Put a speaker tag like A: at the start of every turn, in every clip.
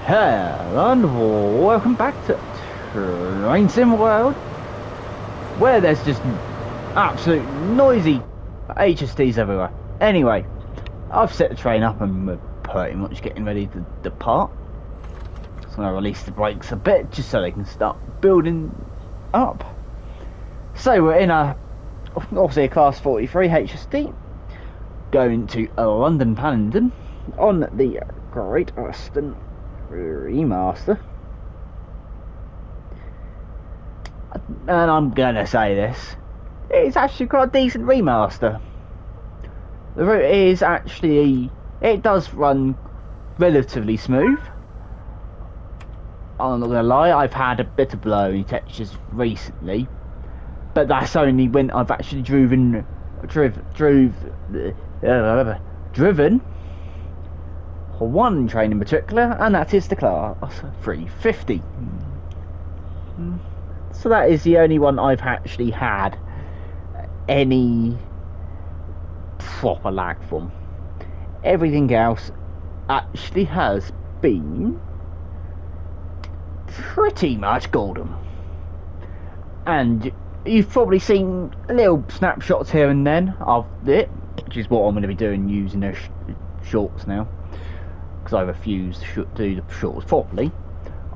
A: Hello and welcome back to Train Sim World, where there's just absolute noisy HSTs everywhere. Anyway, I've set the train up and we're pretty much getting ready to depart. So I'm going to release the brakes a bit just so they can start building up. So we're in obviously a Class 43 HST, going to London Paddington on the Great Western Remaster. And I'm gonna say this, it's actually quite a decent remaster. The route is actually, it does run relatively smooth. I'm not gonna lie, I've had a bit of blurry textures recently, but that's only when I've actually driven one train in particular, and that is the Class 350. So that is the only one I've actually had any proper lag from. Everything else actually has been pretty much golden. And you've probably seen little snapshots here and then of it, which is what I'm going to be doing using those shorts now, because I refuse to do the shorts properly.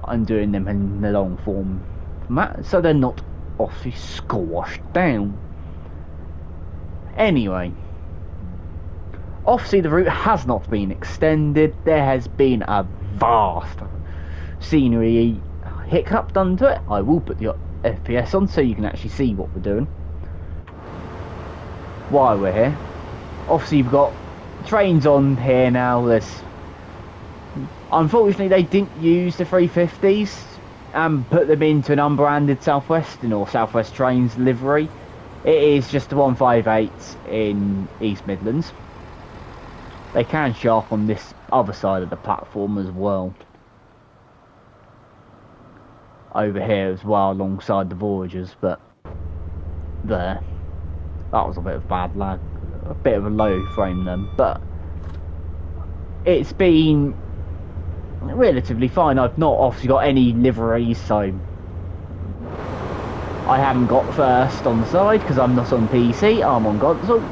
A: I'm doing them in the long form format, so they're not obviously squashed down. Anyway, obviously the route has not been extended. There has been a vast scenery hiccup done to it. I will put the FPS on so you can actually see what we're doing while we're here. Obviously you've got trains on here now. Unfortunately they didn't use the 350s and put them into an unbranded Southwestern or Southwest Trains livery. It is just the 158 in East Midlands. They can show up on this other side of the platform as well, over here as well alongside the Voyagers, but there, that was a bit of bad lag, a bit of a low frame then, but it's been relatively fine. I've not obviously got any liveries, so I haven't got first on the side because I'm not on PC, I'm on console.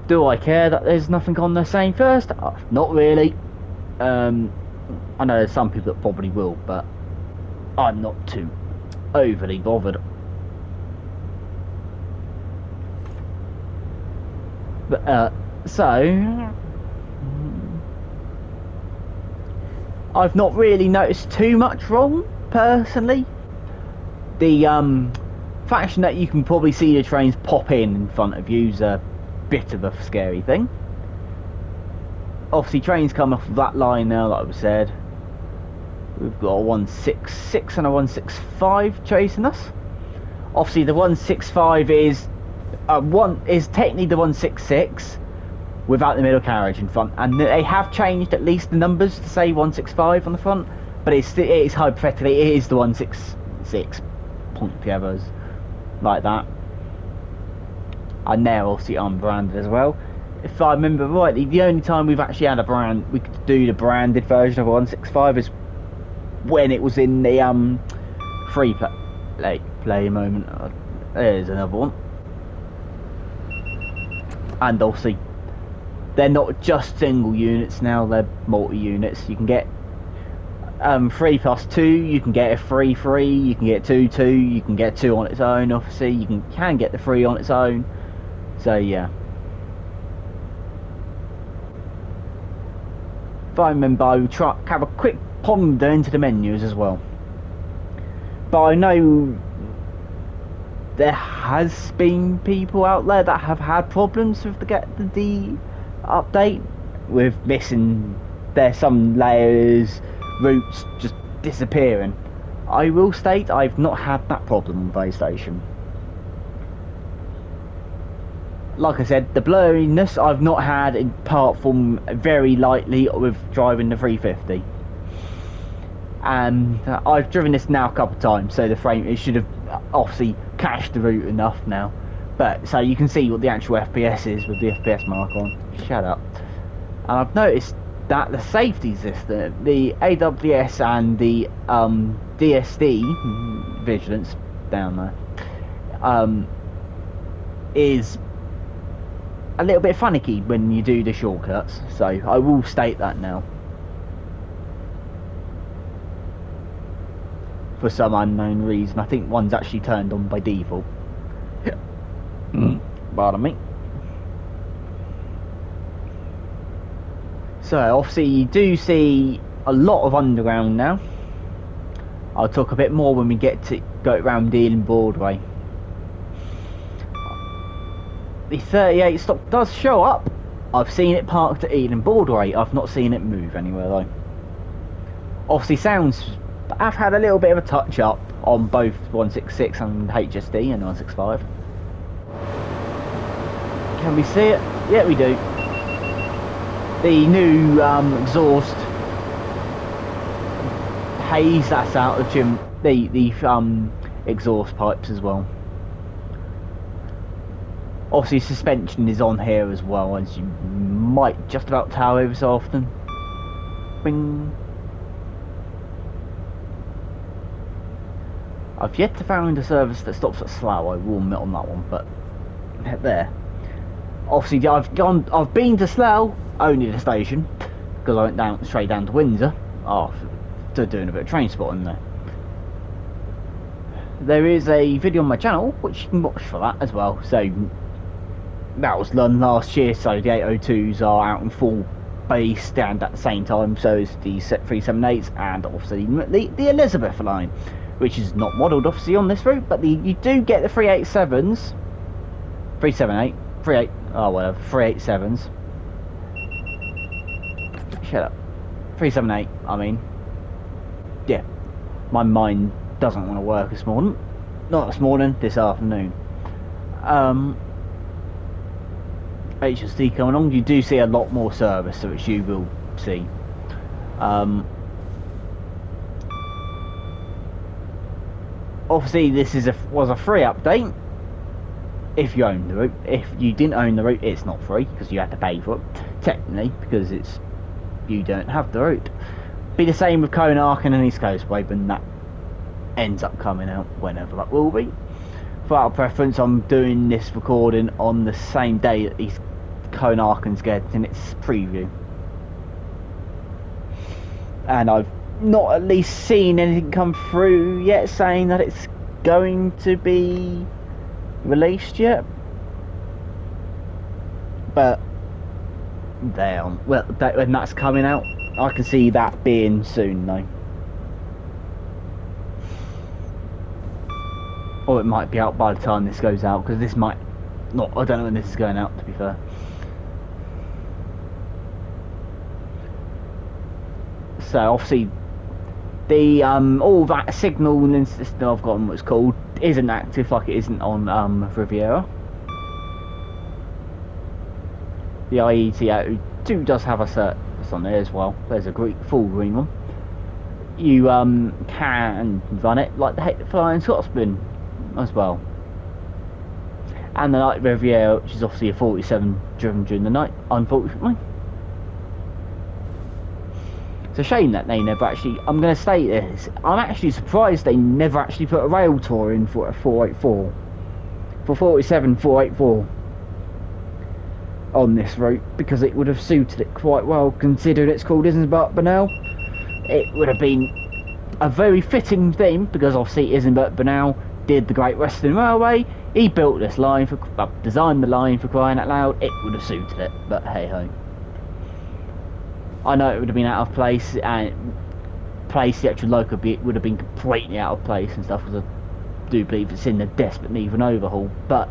A: Do I care that there's nothing on there saying first? Not really. I know there's some people that probably will, but I'm not too overly bothered. But so I've not really noticed too much wrong personally. The faction that you can probably see the trains pop in front of you is a bit of a scary thing. Obviously trains come off of that line now, like I've said. We've got a 166 and a 165 chasing us. Obviously the 165 is technically the 166 without the middle carriage in front, and they have changed at least the numbers to say 165 on the front, but it is hypothetically it is the 166 point the others like that. And they're obviously unbranded as well. If I remember rightly, the only time we've actually had a brand, we could do the branded version of 165 is when it was in the free play moment. There's another one. And obviously they're not just single units now, they're multi-units. You can get 3+2, you can get a 3-3, you can get 2-2, you can get 2 on its own. Obviously you can get the 3 on its own. So yeah, if I remember, I will try have a quick ponder into the menus as well. But I know there has been people out there that have had problems with the update with missing some layers, routes just disappearing. I will state I've not had that problem on PlayStation. Like I said, the blurriness I've not had apart from very lightly with driving the 350. And I've driven this now a couple of times, so the frame, it should have obviously cached the route enough now. But so you can see what the actual FPS is with the FPS mark on. Shut up. And I've noticed that the safety system, the AWS and the DSD vigilance down there, is a little bit finicky when you do the shortcuts. So I will state that now. For some unknown reason, I think one's actually turned on by default. Pardon me. So obviously you do see a lot of underground now. I'll talk a bit more when we get to go around Ealing Broadway. The 38 stock does show up. I've seen it parked at Ealing Broadway. I've not seen it move anywhere though. Obviously sounds, I've had a little bit of a touch up on both 166 and HSD and 165. Can we see it? Yeah, we do. The new exhaust haze that's out of the exhaust pipes as well. Obviously suspension is on here as well, as you might just about tower over so often. Bing. I've yet to find a service that stops at Slough, I will admit on that one, but there. Obviously I've been to Slough, only the station, because I went straight down to Windsor after doing a bit of train spotting there. There is a video on my channel which you can watch for that as well. So that was done last year, so the 802s are out in full base and at the same time so is the 378s and obviously the Elizabeth line, which is not modelled obviously on this route, but you do get the 387s, 378, 38, oh whatever, 387s. Shut up. 378, I mean. Yeah. My mind doesn't want to work this morning. Not this morning, this afternoon. HSD coming on, you do see a lot more service, which you will see. Obviously this was a free update if you own the route. If you didn't own the route, it's not free because you have to pay for it technically, because you don't have the route. Be the same with Conark and East Coast Way, but that ends up coming out whenever that will be. For our preference, I'm doing this recording on the same day that East Conarken's getting its preview, and I've not at least seen anything come through yet saying that it's going to be released yet. But when that's coming out, I can see that being soon though. Or it might be out by the time this goes out, because this might not, I don't know when this is going out, to be fair. So obviously the all that signalling system, I've forgotten what it's called, isn't active like it isn't on Riviera. The IET2 does have a service on there as well. There's a full green one. You can run it like the Flying Scotsman as well. And the Night Riviera, which is obviously a 47 driven during the night, unfortunately. It's a shame that they never actually, I'm going to state this, I'm actually surprised they never actually put a rail tour in for a 484. For 47 484 on this route, because it would have suited it quite well, considering it's called Isambard Burnell. It would have been a very fitting theme, because obviously Isambard Burnell did the Great Western Railway. He built this line, designed the line, for crying out loud. It would have suited it, but hey ho. I know it would have been out of place, and the actual local bit would have been completely out of place and stuff, because I do believe it's in the desperate need of an overhaul. But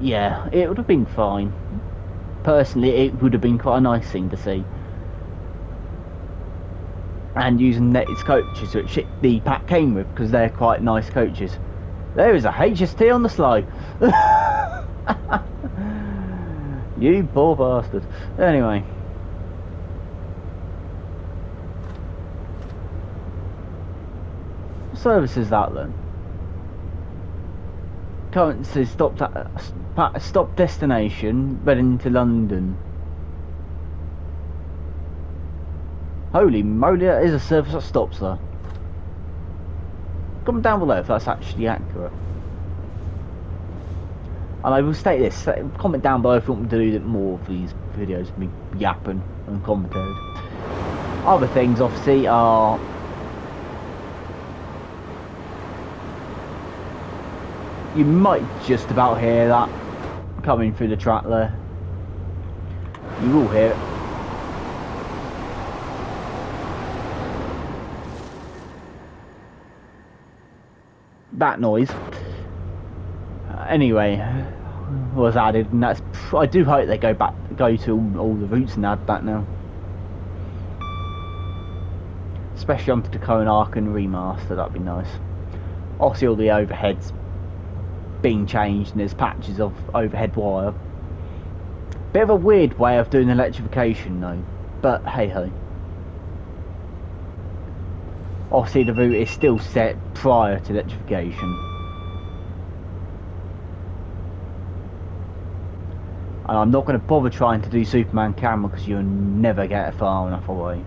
A: yeah, it would have been fine. Personally, it would have been quite a nice thing to see. And using its coaches, which the pack came with, because they're quite nice coaches. There is a HST on the slide. You poor bastard. Anyway. What service is that then? Current says stop destination, Reading to London. Holy moly, that is a surface that stops there. Comment down below if that's actually accurate. And I will state this, comment down below if you want me to do more of these videos of me yapping and commentating. Other things obviously are you might just about hear that coming through the track there. You will hear it. That noise. Anyway, was added, and that's. I do hope they go to all the routes and add that now. Especially onto the Cone Arc and Remaster, that'd be nice. Obviously, all the overheads being changed, and there's patches of overhead wire. Bit of a weird way of doing electrification, though. But hey ho. Obviously, the route is still set prior to electrification. And I'm not going to bother trying to do Superman camera because you'll never get far enough away.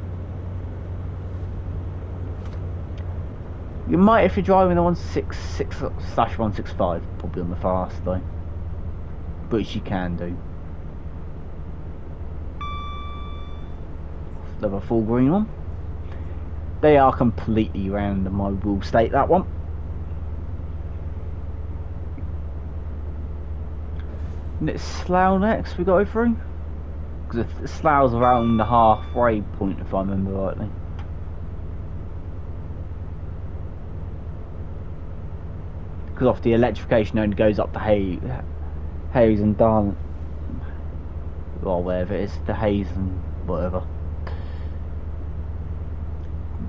A: You might if you're driving the 166/165, probably on the fast though. Which you can do. Another full green one. They are completely random, I will state that one. And it's Slough next we go through. Because Slough's around the halfway point if I remember rightly. Because off the electrification only goes up to Hayes and Darn, or wherever it is, the Hayes and whatever.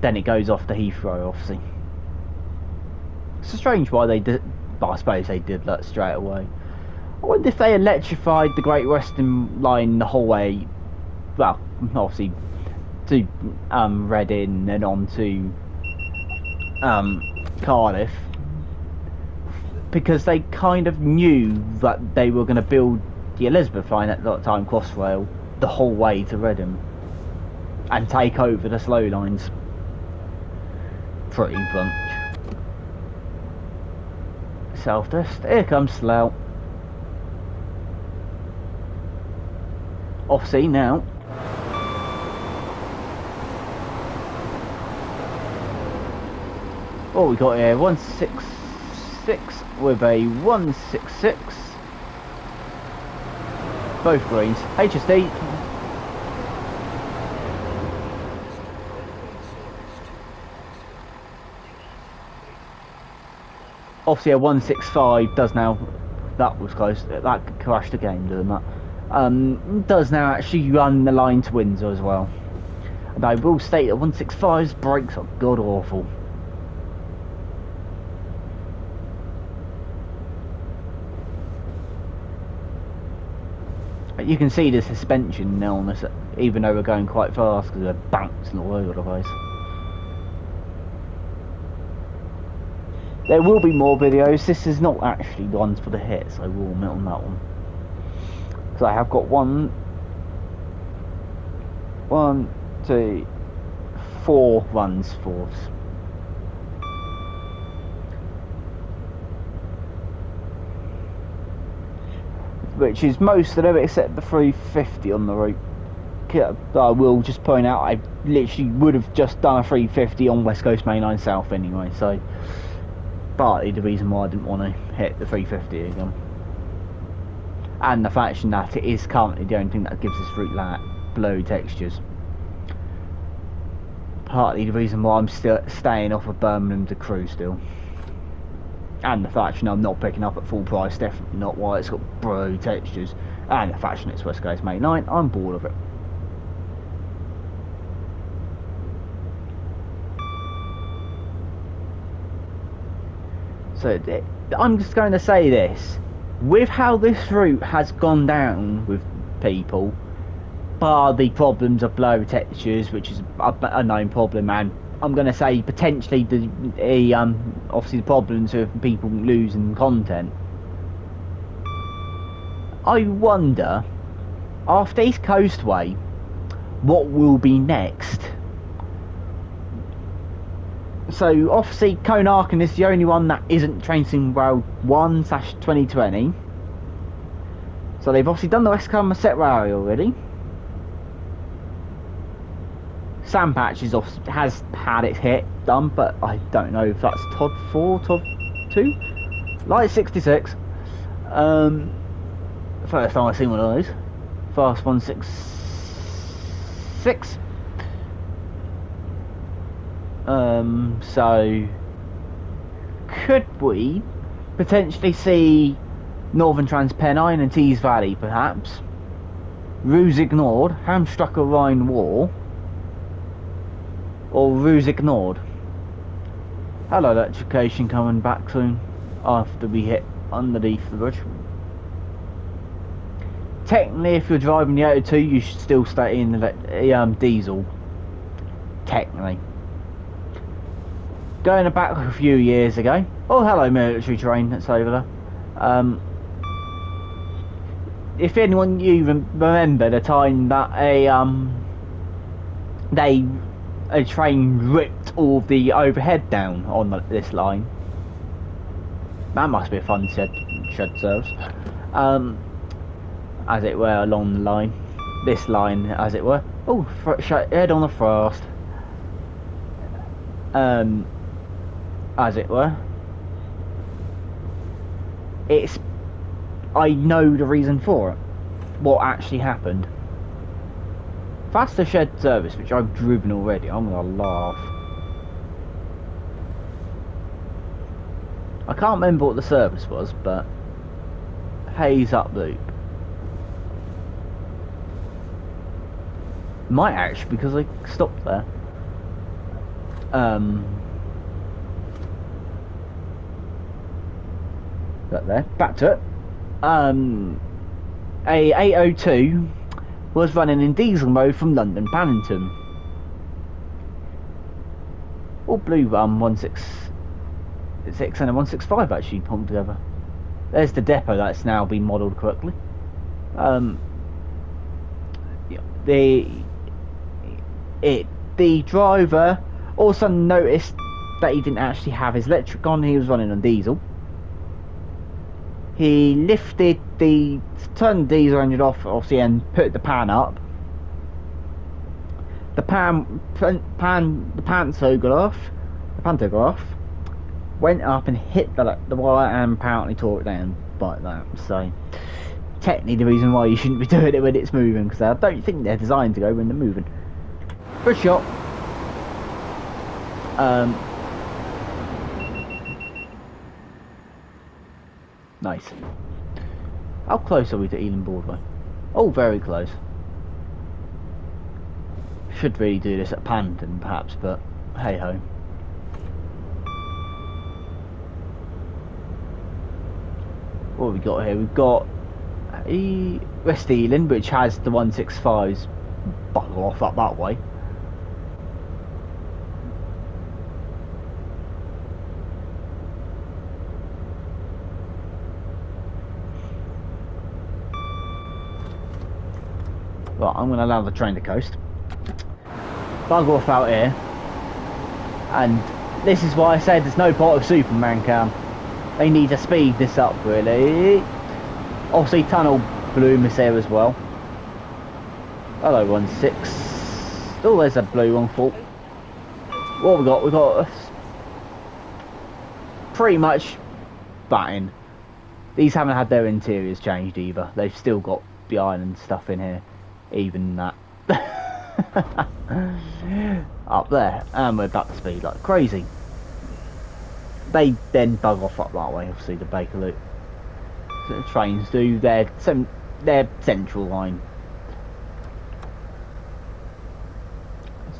A: Then it goes off to Heathrow, obviously. It's strange why they did, but I suppose they did that straight away. I wonder if they electrified the Great Western Line the whole way, well, obviously to Reading and on to Cardiff. Because they kind of knew that they were going to build the Elizabeth line at that time, Crossrail, the whole way to Reading. And take over the slow lines. Pretty bunch. South-Est, here comes Slough. Off-sea now. What we got here? 166 with a 166. Both greens. HSD. Obviously a 165 does now, that was close, that crashed the game doing that, does now actually run the line to Windsor as well. And I will state that 165's brakes are god awful. You can see the suspension now on this, even though we're going quite fast because they're bouncing all over the place. There will be more videos. This is not actually the ones for the hits, I will admit on that one. Because I have got 1, 2, 4 runs for us. Which is most of them except the 350 on the route. I will just point out I literally would have just done a 350 on West Coast Main Line South anyway, so partly the reason why I didn't want to hit the 350 again. And the fact that it is currently the only thing that gives this route like blurry textures. Partly the reason why I'm still staying off of Birmingham to Crewe still. And the fact I'm not picking up at full price, definitely not why it's got blurry textures. And the fact it's West Coast Main Line, I'm bored of it. So I'm just going to say this, with how this route has gone down with people, bar the problems of blurry textures, which is a known problem, and I'm going to say potentially obviously the problems with people losing content. I wonder, after East Coastway, what will be next? So obviously Conarkin is the only one that isn't Train World 1/2020. So they've obviously done the West Somerset Rally already. Sandpatch has had its hit done, but I don't know if that's TOD 4, TOD 2, Light 66. First time I've seen one of those. Fast 166. So could we potentially see Northern Transpennine and Tees Valley, perhaps? Ruse Ignored, Hamstrucker Rhine War, or Ruse Ignored? Hello, electrification coming back soon after we hit underneath the bridge. Technically, if you're driving the Auto 2, you should still stay in the diesel. Technically. Going back a few years ago. Oh, hello, military train that's over there. If anyone you remember the time that a train ripped all the overhead down on this line. That must be a fun shed service. As it were, along the line. This line, as it were. Oh, head on the frost. As it were. I know the reason for it. What actually happened. If that's the shed service, which I've driven already, I'm gonna laugh. I can't remember what the service was, but Hayes Up Loop. Might actually, because I stopped there. Got there. Back to it. A 802 was running in diesel mode from London Paddington. All blue 166 and a 165 actually pumped together. There's the depot that's now been modelled correctly. The driver also noticed that he didn't actually have his electric on. He was running on diesel. He turned the diesel engine off, obviously, and put the pan up. The pantograph went up and hit the wire and apparently tore it down like that. So technically, the reason why you shouldn't be doing it when it's moving, because I don't think they're designed to go when they're moving. Good shot. Nice. How close are we to Ealing Broadway? Oh, very close. Should really do this at Paddington, perhaps, but hey ho. What have we got here? We've got West Ealing, which has the 165s. Bugger off up that way. Right, I'm going to allow the train to coast. Bugger off out here. And this is why I said there's no part of Superman cam. They need to speed this up, really. Obviously, tunnel bloom is there as well. Hello, 16. Oh, there's a blue one full. What have we got? We've got pretty much batting. These haven't had their interiors changed either. They've still got the island stuff in here. Even that. Up there. And we're back to speed like crazy. They then bug off up that way, obviously, the Bakerloo. So the trains do their central line.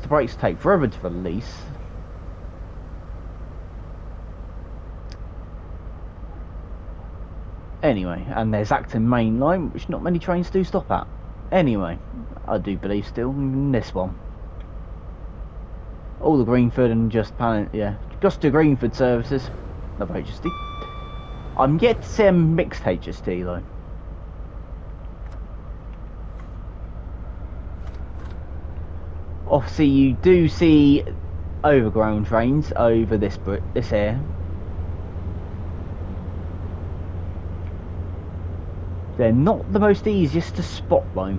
A: The brakes take forever to release. Anyway, and there's Acton Main Line, which not many trains do stop at. Anyway, I do believe still in this one. All the Greenford and just the Greenford services of HST. I'm yet to see a mixed HST though. Obviously, you do see overground trains over this here. They're not the most easiest to spot though.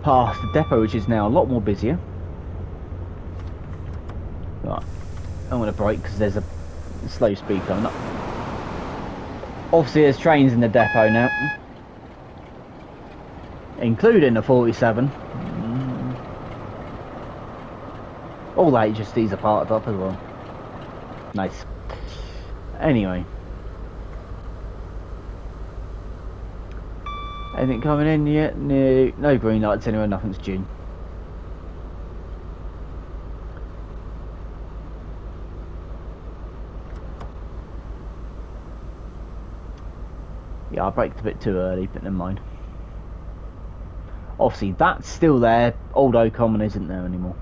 A: Past the depot, which is now a lot more busier. Right, I'm going to brake because there's a slow speed coming up. Obviously there's trains in the depot now, including the 47. All the HSDs are parked up as well. Nice. Anyway, anything coming in yet? No, no green lights anywhere. Nothing's due. Yeah, I braked a bit too early, but never mind. Obviously, that's still there. Old O'Common isn't there anymore.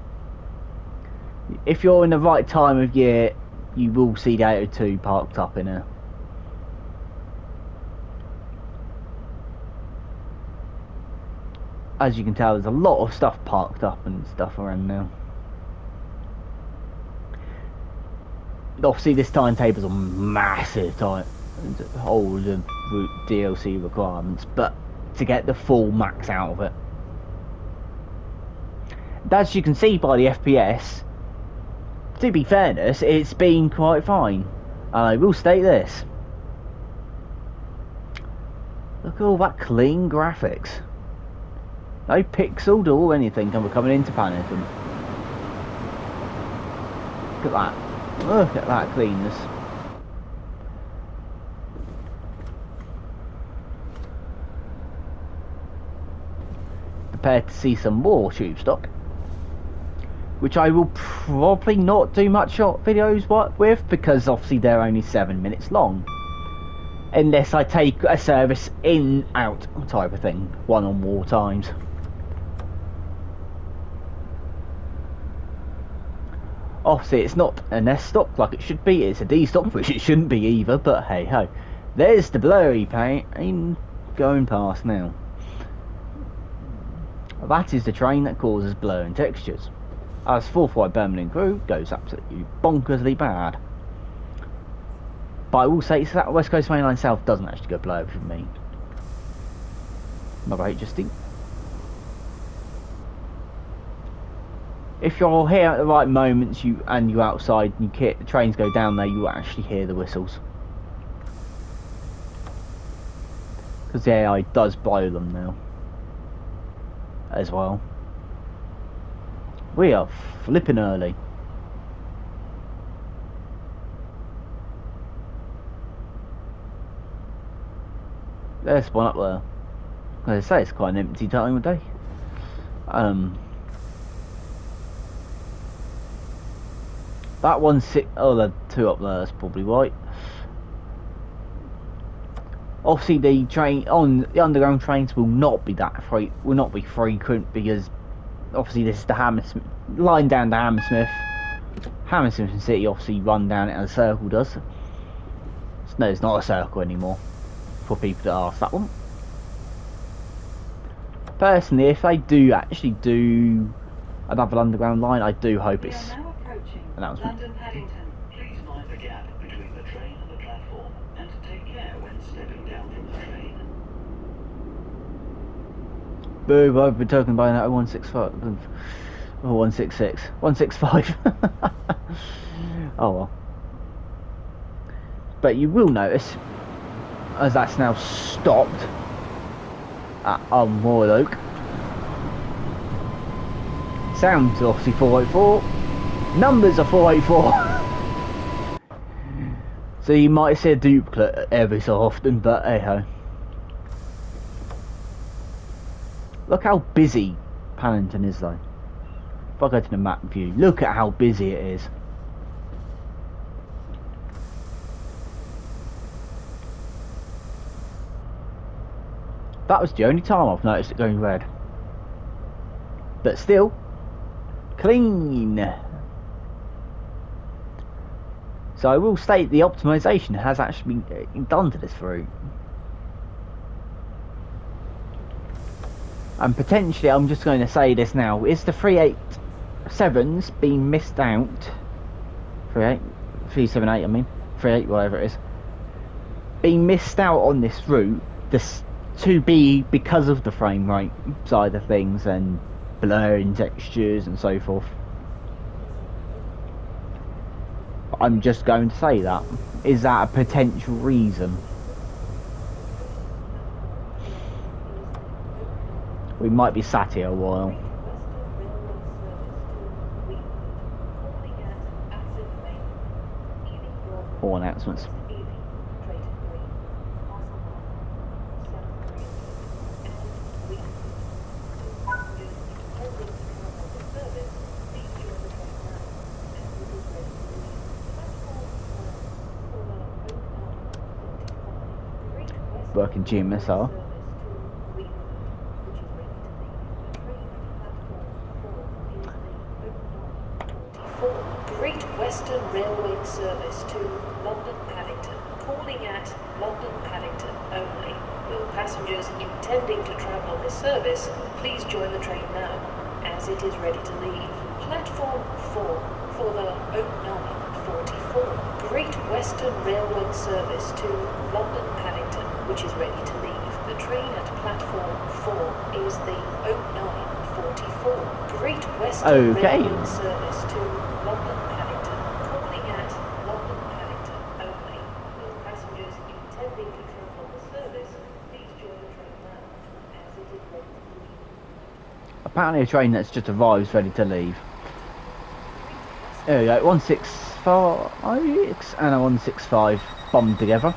A: If you're in the right time of year, you will see the 802 parked up in here. As you can tell, there's a lot of stuff parked up and stuff around now. Obviously, this timetable's a massive time. All the DLC requirements, but to get the full max out of it. As you can see by the FPS, to be fairness, it's been quite fine. And I will state this. Look at all that clean graphics. No pixeled or anything coming into Paddington. Look at that. Look at that cleanness. Prepared to see some more tube stock, which I will probably not do much short videos with, because obviously they're only 7 minutes long, unless I take a service in out type of thing, one or more times. Obviously it's not an S stop like it should be, it's a D stop, which it shouldn't be either, but hey ho. There's the blurry paint going past now. That is the train that causes blurring textures. As 4-5 Birmingham Crew goes absolutely bonkersly bad. But I will say that West Coast Mainline South doesn't actually go blurry for me. Not HSD. If you're here at the right moments, you're outside and the trains go down there, you actually hear the whistles. Because the AI does blow them now. As well. We are flipping early. There's one up there. As I say, it's quite an empty time of day. That one's the two up there is probably right. Obviously, the underground trains will not be frequent, because obviously this is the Hammersmith line down to Hammersmith. Hammersmith City obviously run down it as a circle does. No, it's not a circle anymore. For people that ask that one. Personally, if they do actually do another underground line, I do hope it's announcement.
B: London Paddington. Please mind the gap between the train and the platform, and take care when stepping down from the train.
A: Boo, I've been talking by that 165 or 166. 165. Oh well. But you will notice, as that's now stopped at Royal Oak. Sounds obviously 484. Numbers are 484. So you might see a duplicate every so often, but hey ho. Look how busy Paddington is though. If I go to the map view, look at how busy it is. That was the only time I've noticed it going red. But still, clean. So I will state the optimization has actually been done to this route. And potentially, I'm just going to say this now, is the 387's been missed out? 378, I mean. 38, whatever it is. Being missed out on this route, this to be because of the frame rate side of things and blurring textures and so forth. I'm just going to say that. Is that a potential reason? We might be sat here a while. All announcements. Working GMSR.
C: Great Western Railway service to London Paddington. Calling at London Paddington only. Will passengers intending to travel on this service please join the train now, as it is ready to leave. Platform 4 for the 0944. Great Western Railway service to London Paddington, which is ready to leave. The train at platform 4 is the 0944. Great Western Railway service to London Paddington. Calling at London Paddington only. Will passengers intending to travel on the service please join the train now, as it is ready to leave.
A: Apparently a train that's just arrived is ready to leave. There we go, 165 and a 165 bombed together.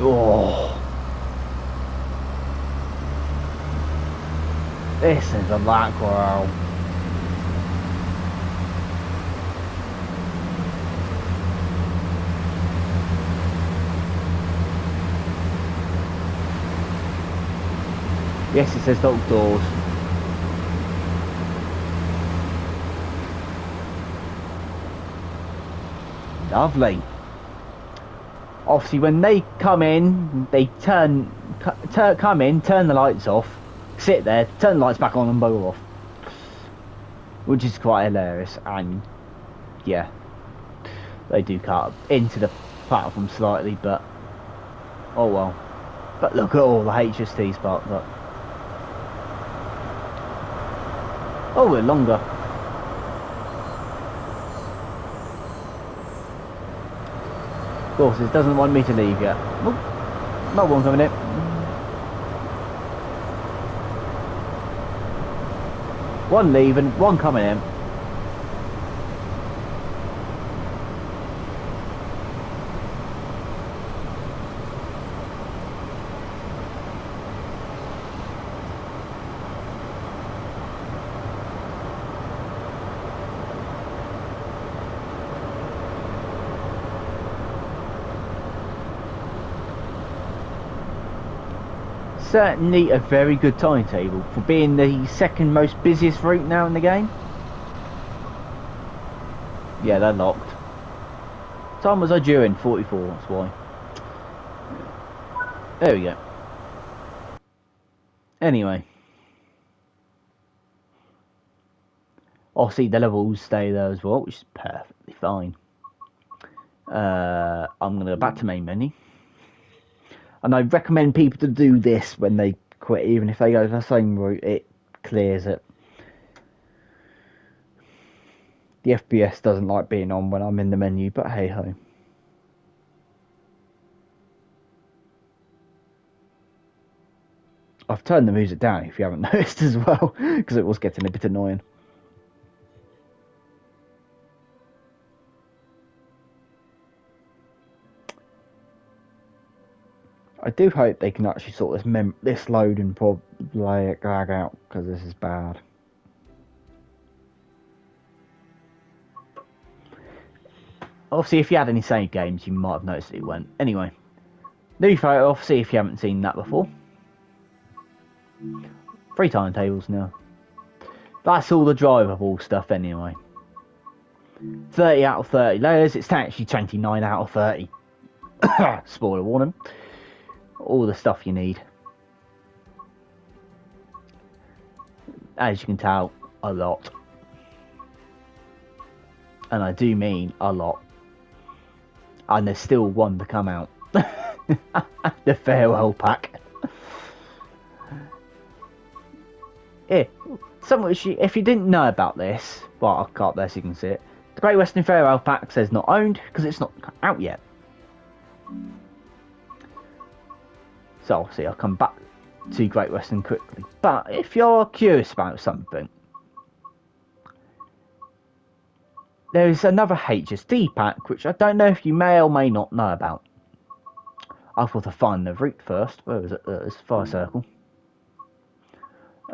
A: Oh, this is a black world. Yes, it says locked doors. Lovely. Obviously, when they come in, they come in, turn the lights off, sit there, turn the lights back on and bow off. Which is quite hilarious, and yeah, they do cut into the platform slightly, but oh well. But look at all the HSTs parked up. Oh, we're longer. Of course, it doesn't want me to leave yet. Oop, no one coming in. One leaving, one coming in. Certainly a very good timetable for being the second most busiest route now in the game. Yeah, they're locked. Time was I due in? 44, that's why. There we go. Anyway. Obviously the levels stay there as well, which is perfectly fine. I'm going to go back to main menu. And I recommend people to do this when they quit, even if they go the same route, it clears it. The FPS doesn't like being on when I'm in the menu, but hey ho. I've turned the music down if you haven't noticed as well, because it was getting a bit annoying. I do hope they can actually sort this load and probably drag out, because this is bad. Obviously, if you had any save games, you might have noticed it went. Anyway, new photo off, see if you haven't seen that before. 3 timetables now. That's all the drivable stuff anyway. 30 out of 30 layers. It's actually 29 out of 30. Spoiler warning. All the stuff you need. As you can tell, a lot. And I do mean a lot. And there's still one to come out. The farewell pack. Yeah, some which if you didn't know about this, well, I've got there so you can see it. The Great Western Farewell pack says not owned because it's not out yet. So obviously I'll come back to Great Western quickly. But if you're curious about something, there is another HSD pack which I don't know if you may or may not know about. I've got to find the route first. Where was it? It's Fire Circle.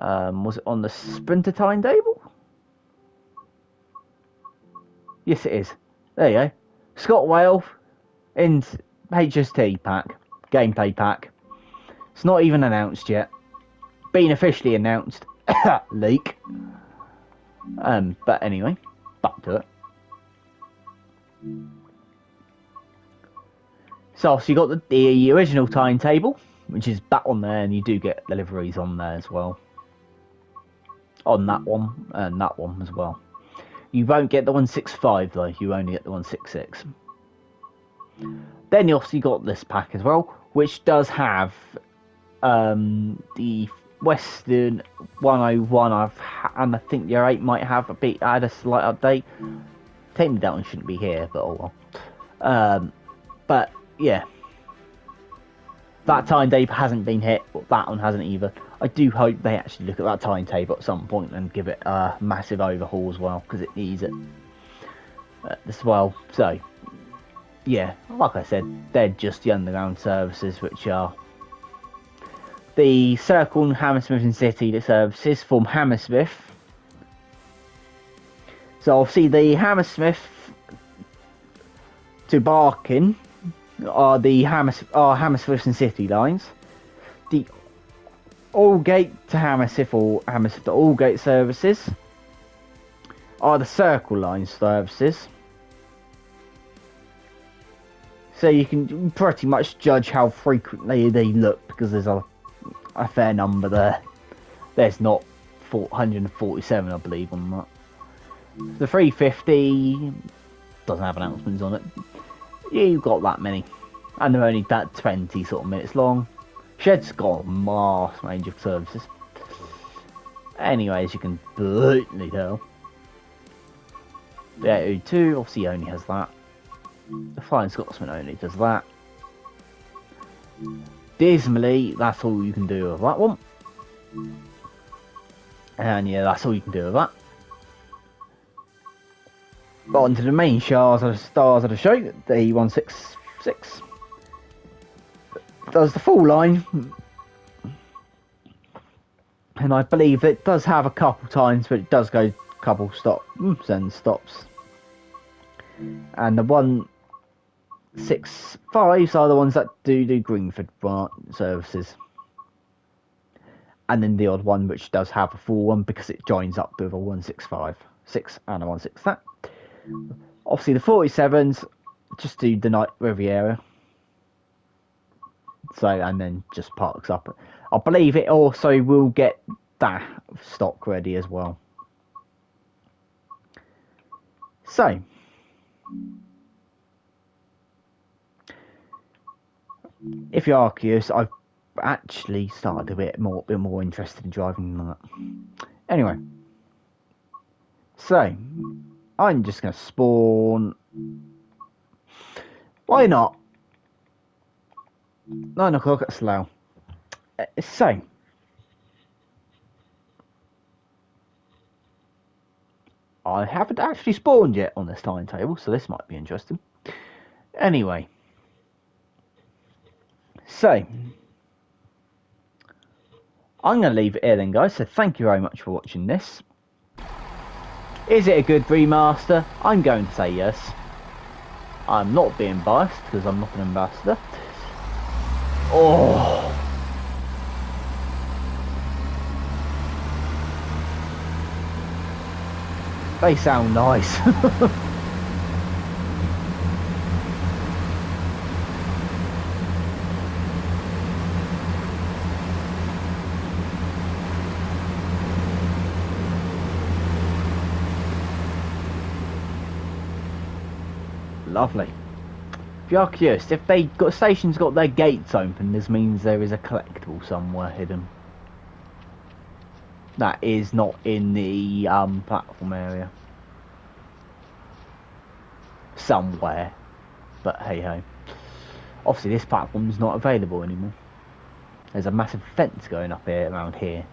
A: Was it on the Sprinter timetable? Yes, it is. There you go. Scott Whale in HST pack, gameplay pack. It's not even announced yet. Been officially announced. Leak. But anyway, back to it. So you got the original timetable, which is back on there, and you do get deliveries on there as well. On that one, and that one as well. You won't get the 165 though, you only get the 166. Then you also got this pack as well, which does have the Western 101, and I think the 08 might have had a slight update. Technically that one shouldn't be here, but oh well. But yeah, that timetable hasn't been hit, but that one hasn't either. I do hope they actually look at that timetable at some point and give it a massive overhaul as well, because it needs it as well. So yeah, like I said, they're just the underground services, which are the Circle and Hammersmith and City, the services from Hammersmith. So obviously the Hammersmith to Barking are the Hammersmith and City lines. The Aldgate to Hammersmith or Hammersmith to Aldgate services are the Circle line services. So you can pretty much judge how frequently they look, because there's a fair number there. There's not 447, I believe, on that. The 350 doesn't have announcements on it. You've got that many, and they're only about 20 sort of minutes long. Shed's got a vast range of services. Anyway, as you can blatantly tell, the 802 obviously only has that. The Flying Scotsman only does that. Dismally, that's all you can do with that one. And yeah, that's all you can do with that. But onto the main stars of the show, the 166 does the full line, and I believe it does have a couple times, but it does go a couple stops and stops. And the 165s are the ones that do Greenford branch services, and then the odd one which does have a full one because it joins up with a 165, 6 and a 166. That. Obviously the 47s just do the Night Riviera, so, and then just parks up. I believe it also will get that stock ready as well. So if you are curious, I've actually started a bit more interested in driving than that. Anyway, so I'm just going to spawn. Why not? 9 o'clock at Slough. So I haven't actually spawned yet on this timetable, so this might be interesting. Anyway, so I'm going to leave it here then, guys. So thank you very much for watching this. Is it a good remaster? I'm going to say yes. I'm not being biased because I'm not an ambassador. Oh, They sound nice. Lovely. If you are curious, if they got stations got their gates open, this means there is a collectible somewhere hidden. That is not in the platform area. Somewhere. But hey ho. Obviously this platform is not available anymore. There's a massive fence going up here around here.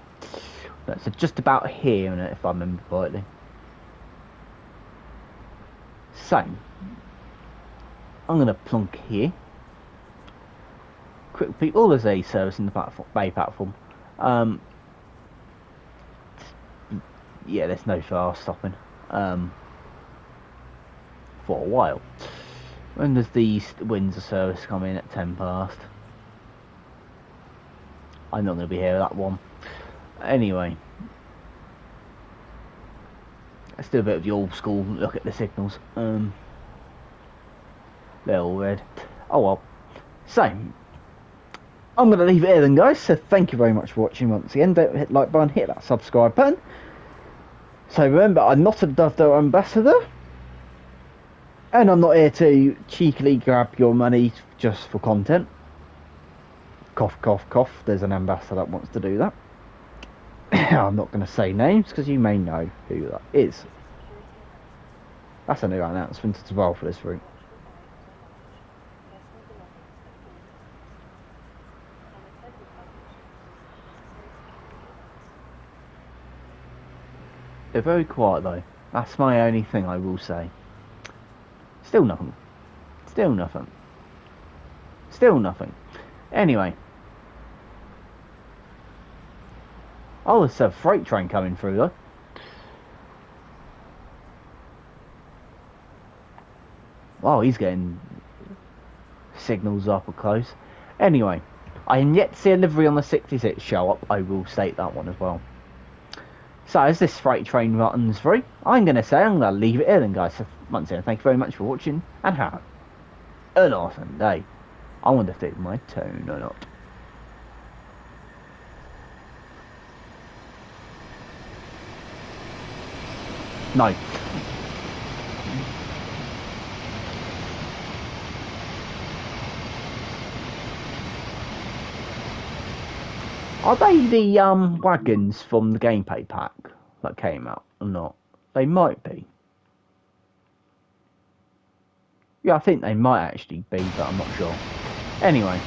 A: That's just about here, if I remember correctly. So I'm gonna plonk here. Quick repeat, all there's a service in the platform, bay platform. Yeah, there's no fast stopping for a while. When does the Windsor service come in? At 10 past. I'm not going to be here at that one. Anyway, let's do a bit of the old school look at the signals. They're all red. Oh well. So I'm going to leave it here then, guys. So thank you very much for watching once again. Don't hit the like button, hit that subscribe button. So remember, I'm not a Dovedo ambassador, and I'm not here to cheekily grab your money just for content. Cough, cough, cough. There's an ambassador that wants to do that. I'm not going to say names because you may know who that is. That's a new announcement as well for this route. They're very quiet though. That's my only thing I will say. Still nothing. Still nothing. Still nothing. Anyway. Oh, there's a freight train coming through though. Wow, he's getting signals up close. Anyway, I am yet to see a livery on the 66 show up. I will state that one as well. So as this freight train runs through, I'm going to say I'm going to leave it here then, guys. So once again, thank you very much for watching and have an awesome day. I wonder if it's my tone or not. No. Are they the wagons from the gameplay pack that came out or not? They might be. Yeah, I think they might actually be, but I'm not sure. Anyway.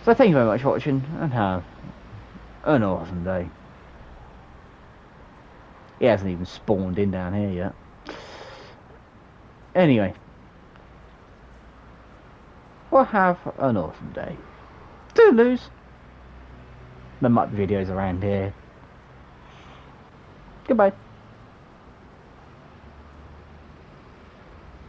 A: So thank you very much for watching and have an awesome day. He hasn't even spawned in down here yet. Anyway. Well, have an awesome day. Toodaloos. There might be videos around here. Goodbye.